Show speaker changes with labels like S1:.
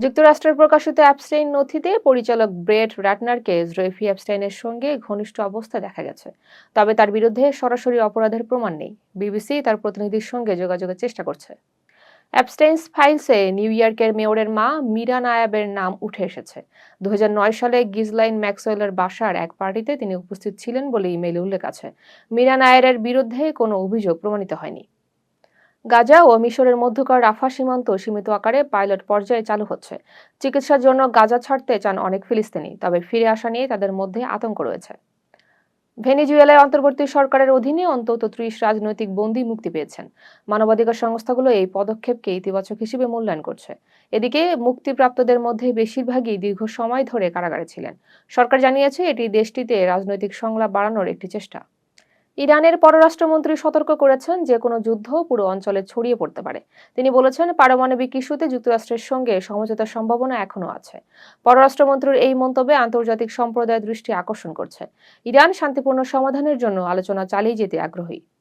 S1: যুক্তরাষ্ট্রের প্রকাশিত অ্যাপস্টাইন নথিতে পরিচালক ব্রেট র্যাটনারকে জেফ্রি অ্যাপস্টাইনের সঙ্গে ঘনিষ্ঠ অবস্থায় দেখা গেছে। তবে তার বিরুদ্ধে সরাসরি অপরাধের প্রমাণ নেই। বিবিসি তার প্রতিনিধির সঙ্গে যোগাযোগের চেষ্টা করছে। অ্যাপস্টাইনস ফাইলসে নিউ ইয়র্কের মেয়রের মা মিরা নায়াবের নাম উঠে এসেছে। 2009 সালে গিজলাইন ম্যাক্সওয়েলের বাসার এক পার্টিতে তিনি উপস্থিত ছিলেন বলে ইমেইলে উল্লেখ আছে। মিরা নায়ারের বিরুদ্ধে কোনো অভিযোগ প্রমাণিত হয়নি। গাজা ও মিশরের মধ্যকার রাফা সীমান্ত সীমিত আকারে পাইলট পর্যায়ে চালু হচ্ছে। চিকিৎসার জন্য গাজা ছাড়তে চান অনেক ফিলিস্তিনি, তবে ফিরে আসা নিয়ে তাদের মধ্যে আতঙ্ক রয়েছে। ভেনেজুয়েলায় অন্তর্বর্তী সরকারের অধীনে অন্তত 30 রাজনৈতিক বন্দী মুক্তি পেয়েছেন। মানবাধিকার সংস্থাগুলো এই পদক্ষেপকে ইতিবাচক হিসেবে মূল্যায়ন করছে। এদিকে মুক্তিপ্রাপ্তদের মধ্যে বেশিরভাগই দীর্ঘ সময় ধরে কারাগারে ছিলেন। সরকার জানিয়েছে এটি দেশটিতে রাজনৈতিক সংলাপ বাড়ানোর একটি চেষ্টা। ইরানের পররাষ্ট্রমন্ত্রী সতর্ক করেছেন যে কোনো যুদ্ধ পুরো অঞ্চলে ছড়িয়ে পড়তে পারে। তিনি বলেছেন, পারমাণবিক ইস্যুতে যুক্তরাষ্ট্রের সঙ্গে সমঝোতার সম্ভাবনা এখনো আছে। পররাষ্ট্রমন্ত্রীর এই মন্তব্যে আন্তর্জাতিক সম্প্রদায়ের দৃষ্টি আকর্ষণ করছে। ইরান শান্তিপূর্ণ সমাধানের জন্য আলোচনা চালিয়ে যেতে আগ্রহী।